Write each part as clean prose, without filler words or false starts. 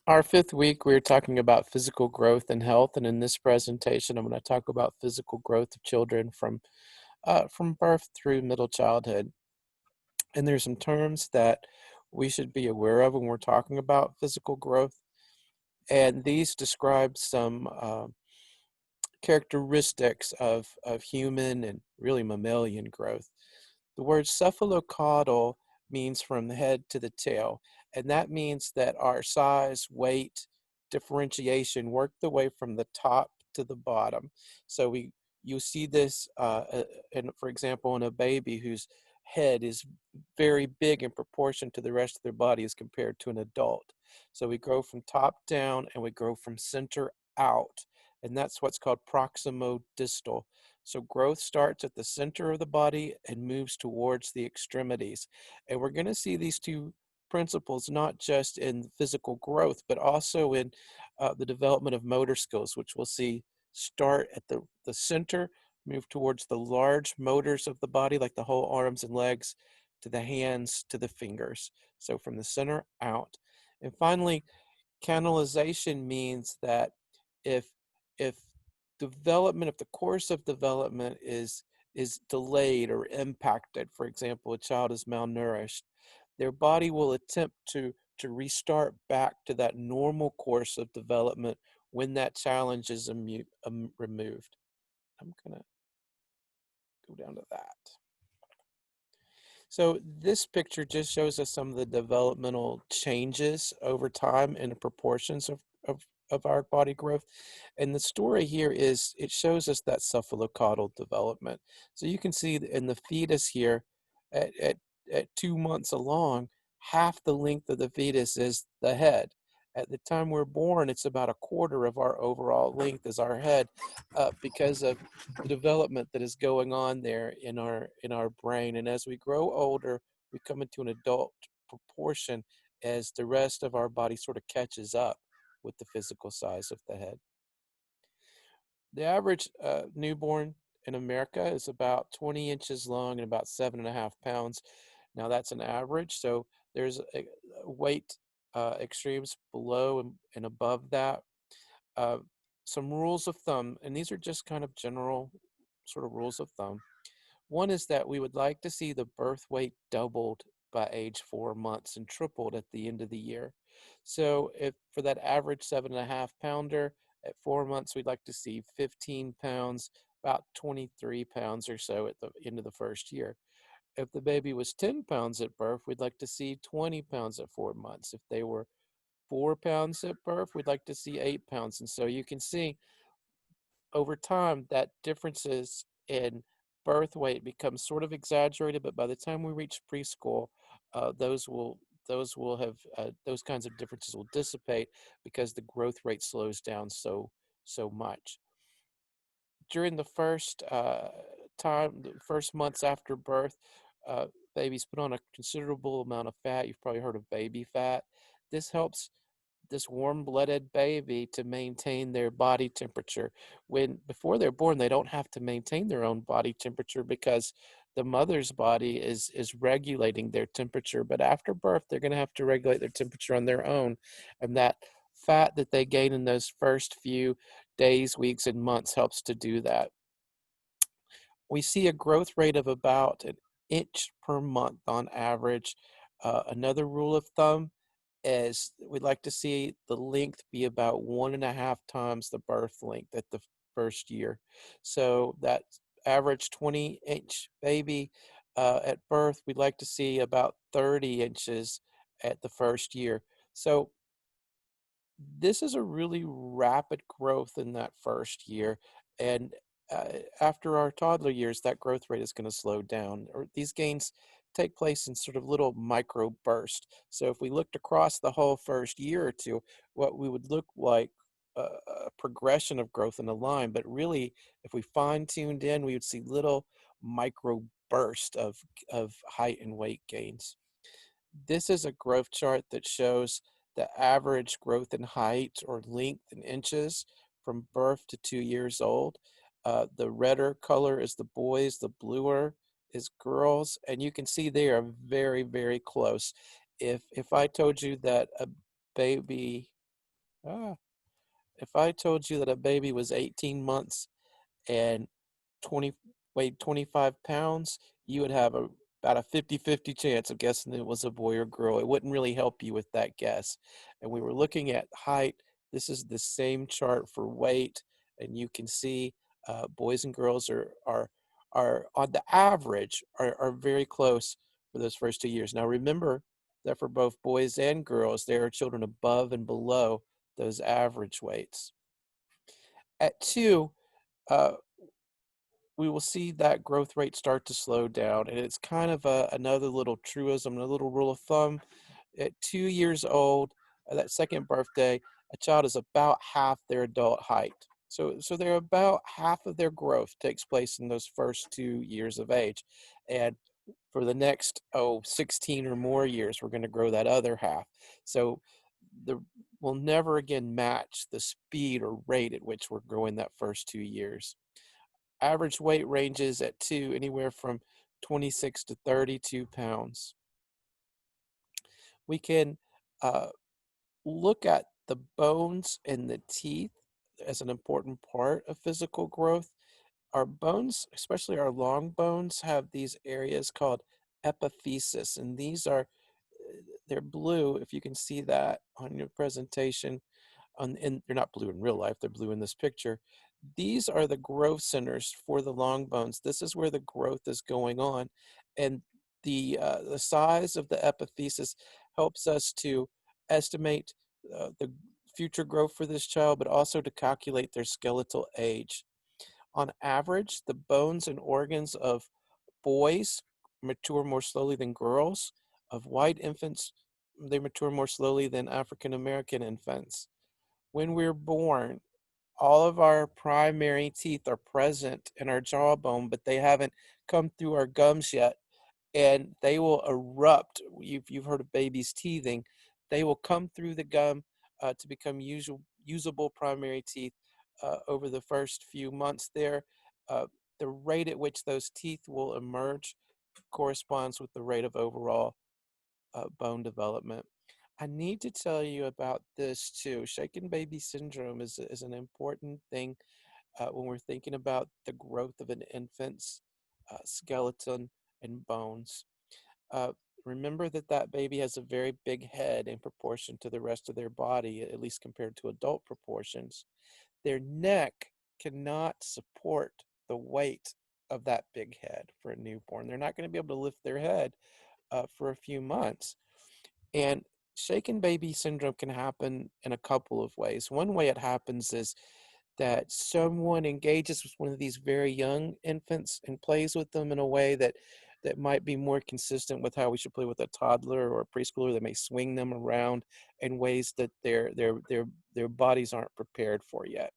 Our fifth week, we're talking about physical growth and health, and in this presentation, I'm going to talk about physical growth of children from birth through middle childhood. And there's some terms that we should be aware of when we're talking about physical growth, and these describe some characteristics of human and really mammalian growth. The word cephalocaudal means from the head to the tail, and that means that our size, weight, differentiation work the way from the top to the bottom. So you see this, for example, in a baby whose head is very big in proportion to the rest of their body as compared to an adult. So we grow from top down and we grow from center out, and that's what's called proximodistal. So growth starts at the center of the body and moves towards the extremities. And we're going to see these two principles not just in physical growth, but also in the development of motor skills, which we'll see start at the center, move towards the large motors of the body, like the whole arms and legs, to the hands, to the fingers. So from the center out. And finally, canalization means that if if if the course of development is delayed or impacted, for example, a child is malnourished, their body will attempt to restart back to that normal course of development when that challenge is removed. I'm gonna go down to that. So this picture just shows us some of the developmental changes over time and the proportions of our body growth. And the story here is it shows us that cephalocaudal development. So you can see in the fetus here at, at, at 2 months along, half the length of the fetus is the head. At the time we're born, it's about a quarter of our overall length is our head because of the development that is going on there in our brain. And as we grow older, we come into an adult proportion as the rest of our body sort of catches up with the physical size of the head. The average newborn in America is about 20 inches long and about 7.5 pounds. Now that's an average, so there's a weight extremes below and above that. Uh, some rules of thumb, and these are just kind of general sort of rules of thumb. One is that we would like to see the birth weight doubled by age 4 months and tripled at the end of the year. So if for that average 7.5 pounder at 4 months, we'd like to see 15 pounds, about 23 pounds or so at the end of the first year. If the baby was 10 pounds at birth, we'd like to see 20 pounds at 4 months. If they were 4 pounds at birth, we'd like to see 8 pounds. And so you can see over time that differences in birth weight become sort of exaggerated, but by the time we reach preschool, those will those kinds of differences will dissipate because the growth rate slows down so much. During the first months after birth, uh, babies put on a considerable amount of fat. You've probably heard of baby fat. This helps this warm-blooded baby to maintain their body temperature. When before they're born, they don't have to maintain their own body temperature because the mother's body is regulating their temperature. But after birth, they're going to have to regulate their temperature on their own, and that fat that they gain in those first few days, weeks, and months helps to do that. We see a growth rate of about an inch per month on average. Another rule of thumb is we'd like to see the length be about 1.5 times the birth length at the first year. So that average 20-inch baby at birth, we'd like to see about 30 inches at the first year. So this is a really rapid growth in that first year. And after our toddler years, that growth rate is going to slow down, or these gains take place in sort of little micro bursts. So if we looked across the whole first year or two, what we would look like a progression of growth in a line, but really, if we fine tuned in, we would see little micro bursts of height and weight gains. This is a growth chart that shows the average growth in height or length in inches from birth to 2 years old. The redder color is the boys, the bluer is girls, and you can see they are very, very close. If I told you that a baby Ah, if I told you that a baby was 18 months and 20 weighed 25 pounds, you would have about a 50-50 chance of guessing it was a boy or girl. It wouldn't really help you with that guess. And we were looking at height. This is the same chart for weight, and you can see boys and girls are on the average are very close for those first 2 years. Now remember that for both boys and girls, there are children above and below those average weights. At two, uh, we will see that growth rate start to slow down. And it's kind of another little truism, a little rule of thumb. At 2 years old, that second birthday, a child is about half their adult height. So they're about half of their growth takes place in those first 2 years of age. And for the next, 16 or more years, we're going to grow that other half. So the we'll never again match the speed or rate at which we're growing that first 2 years. Average weight ranges at 2 anywhere from 26 to 32 pounds. We can uh, look at the bones and the teeth as an important part of physical growth. Our bones, especially our long bones, have these areas called epiphysis, and they're blue, if you can see that on your presentation. And they're not blue in real life, they're blue in this picture. These are the growth centers for the long bones. This is where the growth is going on. And the size of the epiphysis helps us to estimate the future growth for this child, but also to calculate their skeletal age. On average, the bones and organs of boys mature more slowly than girls. Of white infants, they mature more slowly than African American infants. When we're born, all of our primary teeth are present in our jawbone, but they haven't come through our gums yet, and they will erupt. You've heard of babies teething. They will come through the gum to become usable primary teeth over the first few months there. Uh, the rate at which those teeth will emerge corresponds with the rate of overall bone development. I need to tell you about this too. Shaken baby syndrome is an important thing when we're thinking about the growth of an infant's skeleton and bones. Uh, Remember that that baby has a very big head in proportion to the rest of their body, at least compared to adult proportions. Their neck cannot support the weight of that big head for a newborn. They're not going to be able to lift their head for a few months. And shaken baby syndrome can happen in a couple of ways. One way it happens is that someone engages with one of these very young infants and plays with them in a way that might be more consistent with how we should play with a toddler or a preschooler. That may swing them around in ways that their bodies aren't prepared for yet.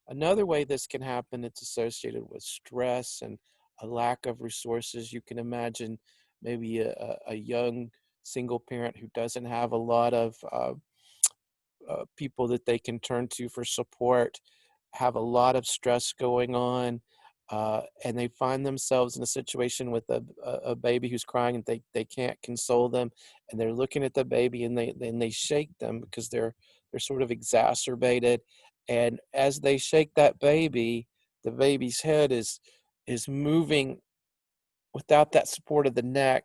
Another way this can happen, it's associated with stress and a lack of resources. You can imagine maybe a young single parent who doesn't have a lot of people that they can turn to for support, have a lot of stress going on, and they find themselves in a situation with a baby who's crying and they can't console them, and they're looking at the baby and they shake them because they're sort of exacerbated, and as they shake that baby, the baby's head is moving without that support of the neck,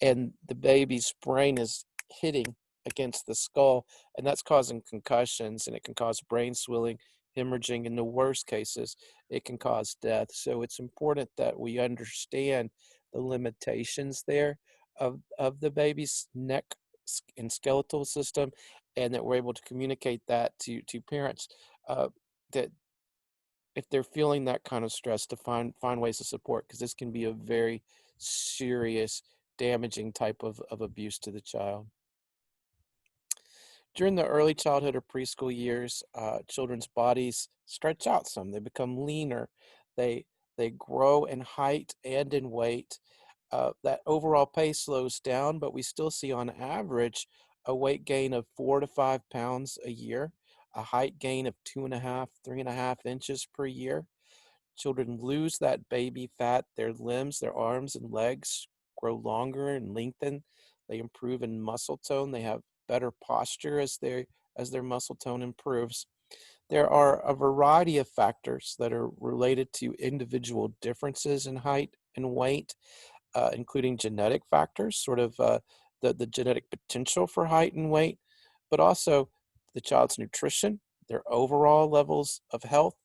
and the baby's brain is hitting against the skull, and that's causing concussions, and it can cause brain swelling, hemorrhaging. In the worst cases, it can cause death. So it's important that we understand the limitations there of the baby's neck and skeletal system, and that we're able to communicate that to parents, that if they're feeling that kind of stress, to find ways to support, because this can be a very serious, damaging type of abuse to the child. During the early childhood or preschool years, children's bodies stretch out some. They become leaner. They they grow in height and in weight. That overall pace slows down, but we still see on average a weight gain of 4 to 5 pounds a year, a height gain of 2.5, 3.5 inches per year. Children lose that baby fat. Their limbs, their arms and legs grow longer and lengthen. They improve in muscle tone. They have better posture as as their muscle tone improves. There are a variety of factors that are related to individual differences in height and weight, including genetic factors, sort of the genetic potential for height and weight, but also the child's nutrition, their overall levels of health,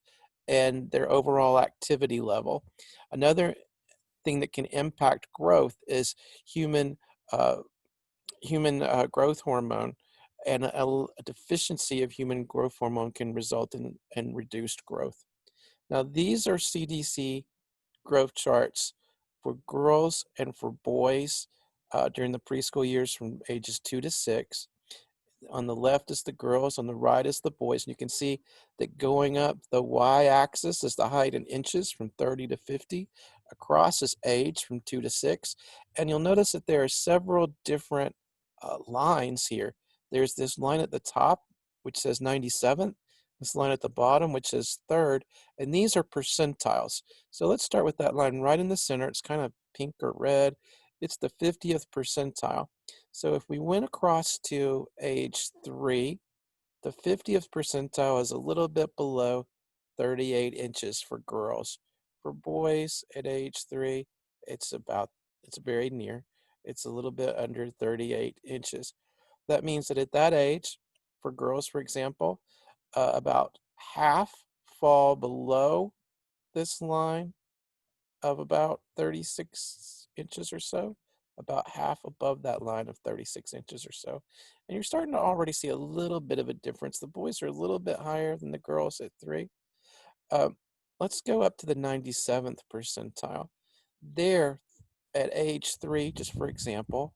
and their overall activity level. Another thing that can impact growth is human uh, human growth hormone, and a deficiency of human growth hormone can result in reduced growth. Now, these are CDC growth charts for girls and for boys during the preschool years from ages 2 to 6. On the left is the girls, on the right is the boys. And you can see that going up the y-axis is the height in inches from 30 to 50. Across is age from 2 to 6. And you'll notice that there are several different lines here. There's this line at the top, which says 97th, this line at the bottom, which says third, and these are percentiles. So let's start with that line right in the center. It's kind of pink or red. It's the 50th percentile. So if we went across to age 3, the 50th percentile is a little bit below 38 inches for girls. For boys at age 3, it's very near. It's a little bit under 38 inches. That means that at that age, for girls, for example, about half fall below this line of about 36 inches or so, about half above that line of 36 inches or so. And you're starting to already see a little bit of a difference. The boys are a little bit higher than the girls at 3. Um, let's go up to the 97th percentile. There, at age 3, just for example,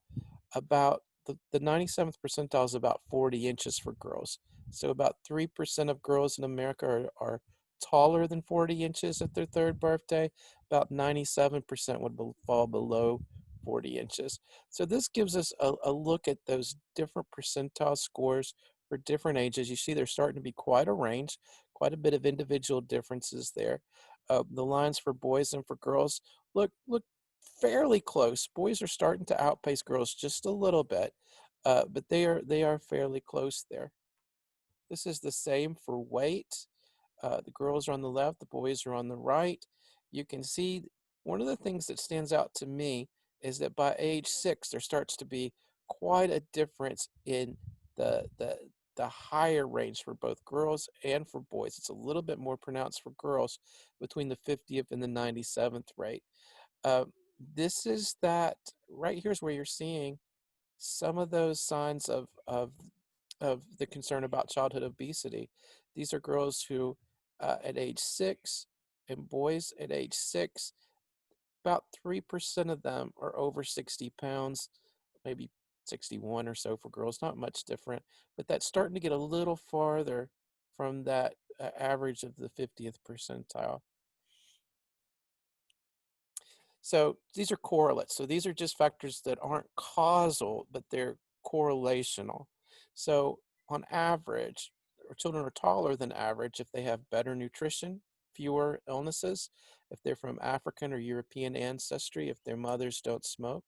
about the 97th percentile is about 40 inches for girls. So about 3% of girls in America are taller than 40 inches at their third birthday. About 97% would fall below 40 inches. So this gives us a look at those different percentile scores for different ages. You see there's starting to be quite a range, quite a bit of individual differences there. The lines for boys and for girls look fairly close. Boys are starting to outpace girls just a little bit, but they are fairly close there. This is the same for weight. The girls are on the left, the boys are on the right. You can see one of the things that stands out to me is that by age 6, there starts to be quite a difference in the the the higher range for both girls and for boys. It's a little bit more pronounced for girls between the 50th and the 97th rate. Uh, this is that right here is where you're seeing some of those signs of the concern about childhood obesity. These are girls who, at age 6, and boys at age 6, about 3% of them are over 60 pounds, maybe 61 or so for girls, not much different, but that's starting to get a little farther from that average of the 50th percentile. So these are correlates. So these are just factors that aren't causal, but they're correlational. So on average, our children are taller than average if they have better nutrition, fewer illnesses, if they're from African or European ancestry, if their mothers don't smoke,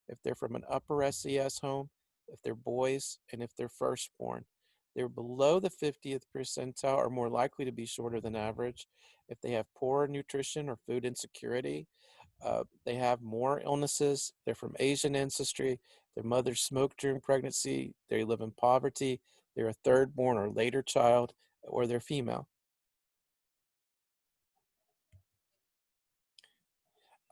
if they're from an upper SES home, if they're boys, and if they're firstborn. They're below the 50th percentile are more likely to be shorter than average if they have poor nutrition or food insecurity. They have more illnesses. They're from Asian ancestry. Their mother smoked during pregnancy. They live in poverty. They're a third born or later child, or they're female.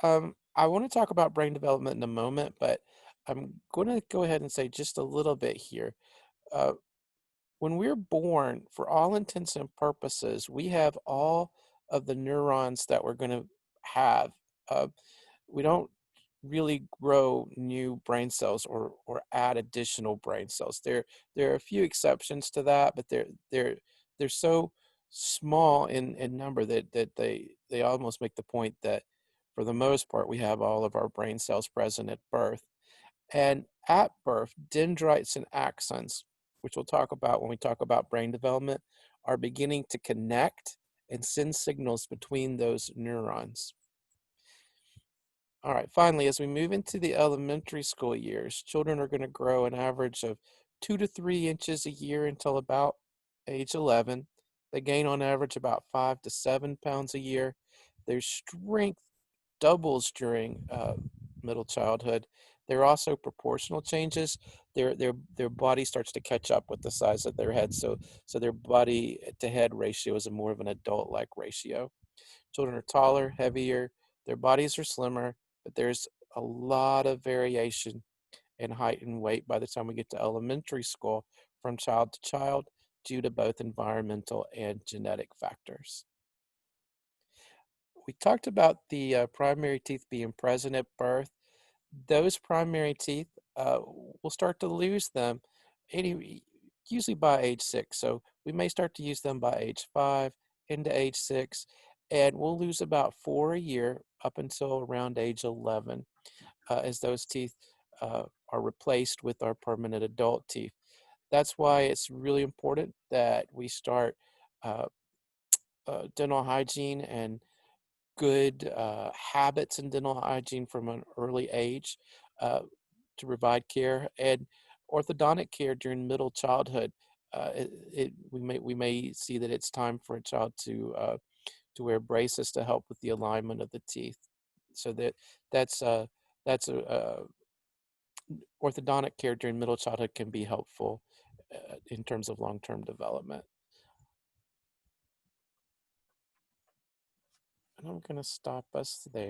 I want to talk about brain development in a moment, but I'm going to go ahead and say just a little bit here. Uh, when we're born, for all intents and purposes, we have all of the neurons that we're going to have. Uh, we don't really grow new brain cells or add additional brain cells. There are a few exceptions to that, but they're so small in number that they almost make the point that for the most part we have all of our brain cells present at birth. And at birth, dendrites and axons, which we'll talk about when we talk about brain development, are beginning to connect and send signals between those neurons. All right, finally, as we move into the elementary school years, children are going to grow an average of 2 to 3 inches a year until about age 11. They gain on average about 5 to 7 pounds a year. Their strength doubles during middle childhood. There are also proportional changes. Their body starts to catch up with the size of their head, so their body to head ratio is a more of an adult-like ratio. Children are taller, heavier, their bodies are slimmer, but there's a lot of variation in height and weight by the time we get to elementary school from child to child due to both environmental and genetic factors. We talked about the primary teeth being present at birth. Those primary teeth, will start to lose them usually by age 6. So we may start to use them by age 5 into age 6, and we'll lose about 4 a year up until around age 11 as those teeth are replaced with our permanent adult teeth. That's why it's really important that we start uh, dental hygiene and good habits in dental hygiene from an early age uh, to provide care and orthodontic care during middle childhood. We may see that it's time for a child to wear braces to help with the alignment of the teeth. So that's uh, that's orthodontic care during middle childhood can be helpful in terms of long-term development. And I'm going to stop us there.